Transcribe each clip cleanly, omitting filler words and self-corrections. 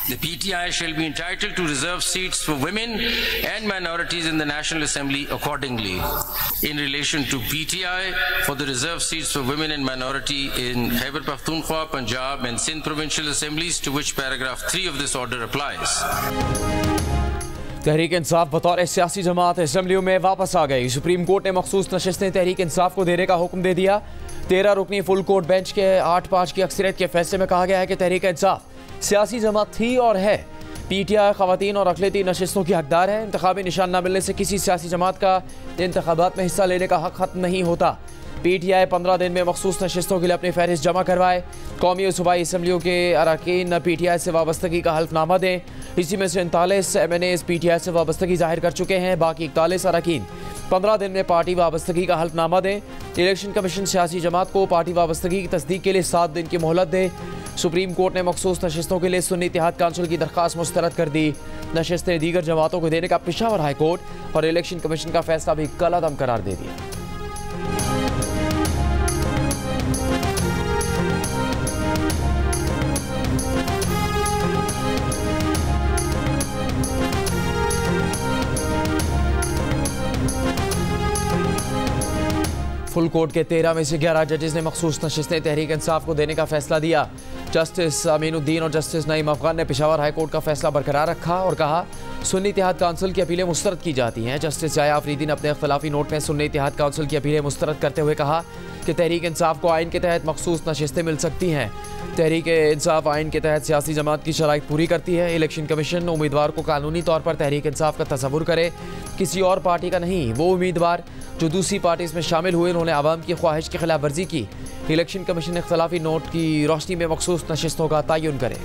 The PTI shall be entitled to reserve seats for women and minorities in the National Assembly accordingly. In relation to PTI, for the reserved seats for women and minority in Khyber Pakhtunkhwa, Punjab and Sindh provincial assemblies, to which paragraph 3 of this order applies. Tehreek Insaf बतौर सियासी जमात असम्बलियों में वापस आ गई। Supreme court ने मखसूस नशिस्तें तहरीक इंसाफ को देने का हुक्म दे दिया। 13 रुकनी फुल कोर्ट बेंच के 8-5 की अक्सरियत के फैसले में कहा गया है कि तहरीक इंसाफ सियासी जमात थी और है। PTI खवातीन और अक़लियती नशिस्तों की हकदार है। इंतखाबी निशान न मिलने से किसी सियासी जमात का इंतखाबात में हिस्सा लेने का हक खत्म नहीं होता। PTI 15 दिन में मखसूस नशिस्तों के लिए अपनी फहरिस्त जमा करवाए। कौमी और सूबाई असम्बलियों के अरकान PTI से वाबस्तगी का हल्फनामा दें। इसी में से 39 MNAs PTI से वाबस्तगी जाहिर कर चुके हैं। बाकी 41 अरकान 15 दिन में पार्टी वाबस्तगी का हल्फनामा दें। इलेक्शन कमीशन सियासी जमात को पार्टी वाबस्तगी की तस्दीक के लिए 7 दिन की मोहलत दे। सुप्रीम कोर्ट ने मखसूस नशिस्तों के लिए सुन्नी इत्तेहाद काउंसिल की दरख्वास्त मुस्तरद कर दी। नशिस्तें दीगर जमातों को देने का पेशावर हाई कोर्ट और इलेक्शन कमीशन का फैसला भी कलादम करार दे दिया। फुल कोर्ट के 13 में से 11 जजेस ने मखसूस नशिस्तें तहरीक इंसाफ को देने का फैसला दिया। जस्टिस अमीनुद्दीन और जस्टिस नईम अफगान ने पेशावर हाई कोर्ट का फैसला बरकरार रखा और कहा सुन्नी इत्तेहाद काउंसिल की अपीलें मुस्तरद की जाती हैं। जस्टिस जाया आफरीदी ने अपने इख्तलाफी नोट में सुन्नी इत्तेहाद काउंसिल की अपीलें मुस्तरद करते हुए कहा कि तहरीक इंसाफ को आइन के तहत मखसूस नशिस्तें मिल सकती हैं। तहरीक इंसाफ आइन के तहत सियासी जमात की शराइत पूरी करती है। इलेक्शन कमीशन उम्मीदवार को कानूनी तौर पर तहरीक इंसाफ का तसव्वुर करे, किसी और पार्टी का नहीं। वो उम्मीदवार जो दूसरी पार्टी इसमें शामिल हुए उन्होंने आवाम की ख्वाहिश की खिलाफ वर्जी की। इलेक्शन कमीशन इख्तलाफी नोट की रोशनी में मखसूस नशिस्तों का तयन करे।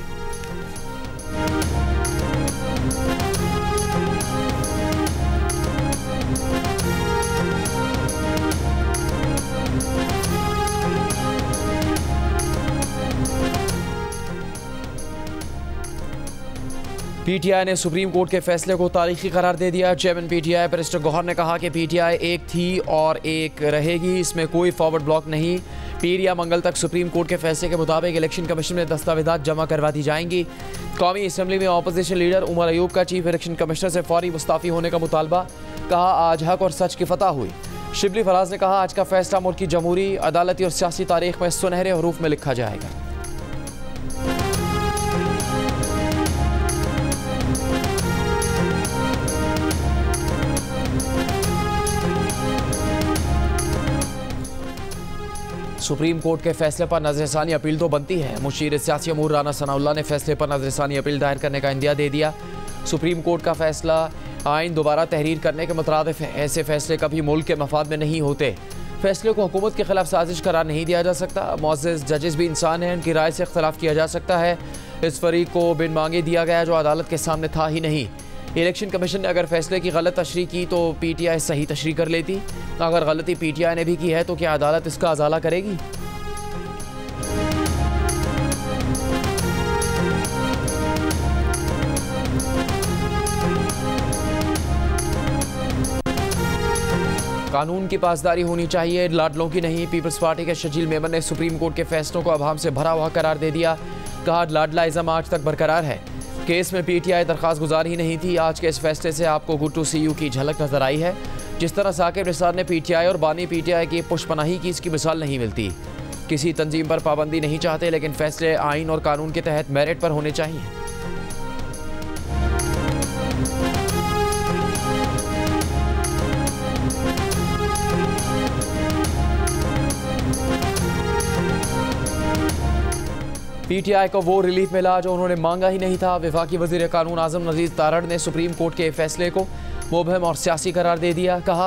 PTI ने सुप्रीम कोर्ट के फैसले को तारीखी करार दे दिया। चेयरमैन PTI बैरिस्टर गौहर ने कहा कि PTI एक थी और एक रहेगी, इसमें कोई फॉरवर्ड ब्लॉक नहीं। पीर या मंगल तक सुप्रीम कोर्ट के फैसले के मुताबिक इलेक्शन कमीशन में दस्तावेजात जमा करवा दी जाएंगी। कौमी असम्बली में अपोजिशन लीडर उमर अयूब का चीफ इलेक्शन कमिश्नर से फौरी मुस्ताफ़ी होने का मुतालबा। कहा आज हक और सच की फतह हुई। शिबली फराज ने कहा आज का फैसला मुल्क की जमहूरी, अदालती और सियासी तारीख में सुनहरे हरूफ में लिखा जाएगा। सुप्रीम कोर्ट के फैसले पर नजरसानी अपील तो बनती है। मुशीर सियासी अमूर राना सनाउल्लाह ने फैसले पर नजरसानी अपील दायर करने का इंदिया दे दिया। सुप्रीम कोर्ट का फैसला आइन दोबारा तहरीर करने के मुतरादिफ है। ऐसे फैसले कभी मुल्क के मफाद में नहीं होते। फैसले को हुकूमत के खिलाफ साजिश करार नहीं दिया जा सकता। मुअज़्ज़ज़ जजेस भी इंसान हैं, उनकी राय से इख्तलाफ किया जा सकता है। इस फरीक को बिन मांगे दिया गया जो अदालत के सामने था ही नहीं। इलेक्शन कमीशन ने अगर फैसले की गलत तशरीह की तो PTI सही तशरीह कर लेती। अगर गलती PTI ने भी की है तो क्या अदालत इसका अजाला करेगी? कानून की पासदारी होनी चाहिए, लाडलों की नहीं। पीपल्स पार्टी के शजील मेमन ने सुप्रीम कोर्ट के फैसलों को अवाम से भरा हुआ करार दे दिया। कहा लाडला इज़म आज तक बरकरार है। केस में PTI दरख्वास्त गुजार ही नहीं थी। आज के इस फैसले से आपको गुड टू सी यू की झलक नजर आई है। जिस तरह साकिब निसार ने PTI और बानी PTI की पुष्पनाही की, इसकी मिसाल नहीं मिलती। किसी तंजीम पर पाबंदी नहीं चाहते, लेकिन फैसले आइन और कानून के तहत मेरिट पर होने चाहिए। PTI को वो रिलीफ मिला जो उन्होंने मांगा ही नहीं था। वफाकी वज़ीर कानून आज़म नज़ीर तारड़ ने सुप्रीम कोर्ट के फैसले को मुबहम और सियासी करार दे दिया। कहा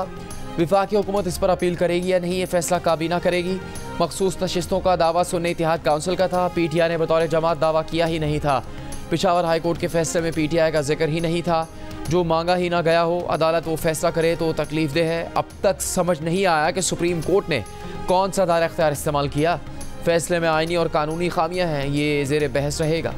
वफाकी हुकूमत इस पर अपील करेगी या नहीं, ये फैसला काबीना करेगी। मखसूस नशिस्तों का दावा सुन्नी इत्तेहाद काउंसिल का था। PTI ने बतौर जमात दावा किया ही नहीं था। पेशावर हाई कोर्ट के फैसले में PTI का जिक्र ही नहीं था। जो मांगा ही ना गया हो, अदालत वो फैसला करे तो तकलीफ दे है। अब तक समझ नहीं आया कि सुप्रीम कोर्ट ने कौन सा दायरा इख्तियार इस्तेमाल किया। फैसले में आईनी और कानूनी खामियां हैं, ये ज़ेर बहस रहेगा।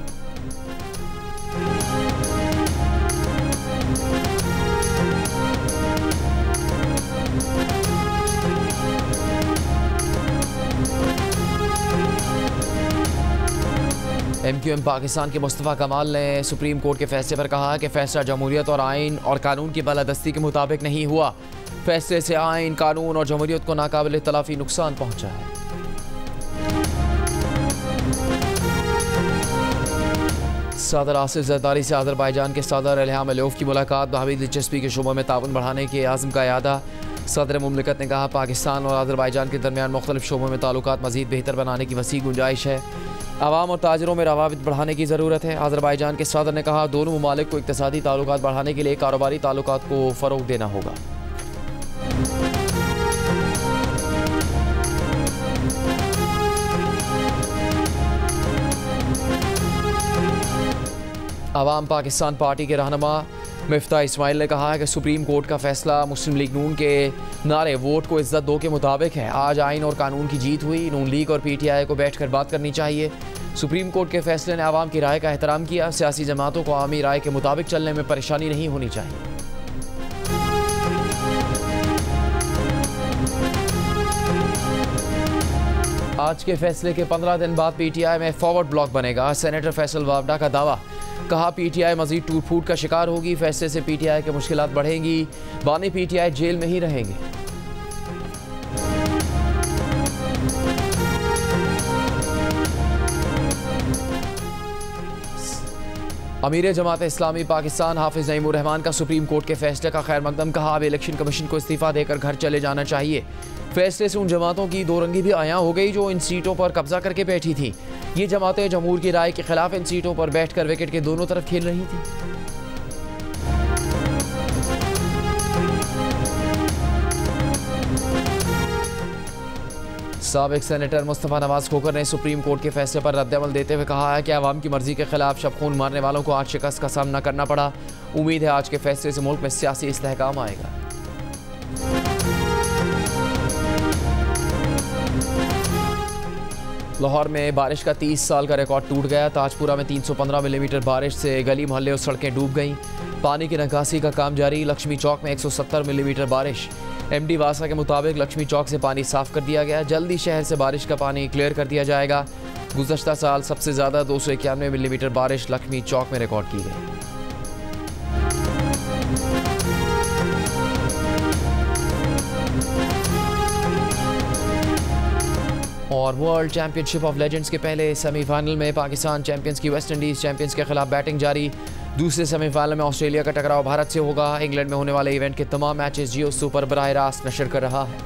MQM पाकिस्तान के मुस्तफ़ा कमाल ने सुप्रीम कोर्ट के फैसले पर कहा कि फैसला जमहूरियत और आइन और कानून की बालादस्ती के मुताबिक नहीं हुआ। फैसले से आइन, कानून और जमहूरियत को नाकाबिल तलाफी नुकसान पहुंचा है। सदर आसिफ ज़रदारी से अज़रबैजान के सदर इल्हाम अलियोव की मुलाकात, बाहमी दिलचस्पी के शोबों में ताउन बढ़ाने के आज़म का यादा। सदर मुमलिकत ने कहा पाकिस्तान और अज़रबैजान के दरमियान मुख्तलिफ शोबों में ताल्लुकात मज़ीद बेहतर बनाने की वसी गुंजाइश है। आवाम और ताजरों में रवाबित बढ़ाने की ज़रूरत है। अज़रबैजान के सदर ने कहा दोनों ममालिक को इक़्तिसादी ताल्लुकात बढ़ाने के लिए कारोबारी ताल्लुकात को फ़रोग़ देना होगा। अवाम पाकिस्तान पार्टी के रहनुमा मिफ्ता इस्माइल ने कहा है कि सुप्रीम कोर्ट का फैसला मुस्लिम लीग नून के नारे वोट को इज्जत दो के मुताबिक है। आज आइन और कानून की जीत हुई। नून लीग और PTI को बैठकर बात करनी चाहिए। सुप्रीम कोर्ट के फैसले ने आवाम की राय का एहतराम किया। सियासी जमातों को आवामी राय के मुताबिक चलने में परेशानी नहीं होनी चाहिए। आज के फैसले के 15 दिन बाद PTI में फॉरवर्ड ब्लॉक बनेगा। सेनेटर फैसल वावडा का दावा, कहा PTI मजीद टूट फूट का शिकार होगी। फैसले से PTI की मुश्किलात बढ़ेंगी। बानी PTI जेल में ही रहेंगे। अमीर जमात इस्लामी पाकिस्तान हाफिज नईमुर रहमान का सुप्रीम कोर्ट के फैसले का खैर मकदम, कहा अब इलेक्शन कमीशन को इस्तीफा देकर घर चले जाना चाहिए। फैसले से उन जमातों की दो रंगी भी आया हो गई जो इन सीटों पर कब्जा करके बैठी थी। ये जमातें जमहूर की राय के खिलाफ इन सीटों पर बैठकर विकेट के दोनों तरफ खेल रही थी। साबिक सेनेटर मुस्तफ़ा नवाज खोखर ने सुप्रीम कोर्ट के फैसले पर रद्दअमल देते हुए कहा है कि आवाम की मर्जी के खिलाफ शब खून मारने वालों को आज शिकस्त का सामना करना पड़ा। उम्मीद है आज के फैसले से मुल्क में सियासी इस्तेहकाम आएगा। लाहौर में बारिश का 30 साल का रिकॉर्ड टूट गया। ताजपुरा में 315 मिलीमीटर बारिश से गली मोहल्ले और सड़कें डूब गईं। पानी की निकासी का काम जारी। लक्ष्मी चौक में 170 मिलीमीटर बारिश। MD वासा के मुताबिक लक्ष्मी चौक से पानी साफ कर दिया गया। जल्दी शहर से बारिश का पानी क्लियर कर दिया जाएगा। गुज़श्ता साल सबसे ज़्यादा 291 मिलीमीटर बारिश लक्ष्मी चौक में रिकॉर्ड की गई। और वर्ल्ड चैंपियनशिप ऑफ लेजेंड्स के पहले सेमीफाइनल में पाकिस्तान चैंपियंस की वेस्ट इंडीज़ चैंपियंस के खिलाफ बैटिंग जारी। दूसरे सेमीफाइनल में ऑस्ट्रेलिया का टकराव भारत से होगा। इंग्लैंड में होने वाले इवेंट के तमाम मैचेस जियो सुपर बराह रास्त नशर कर रहा है।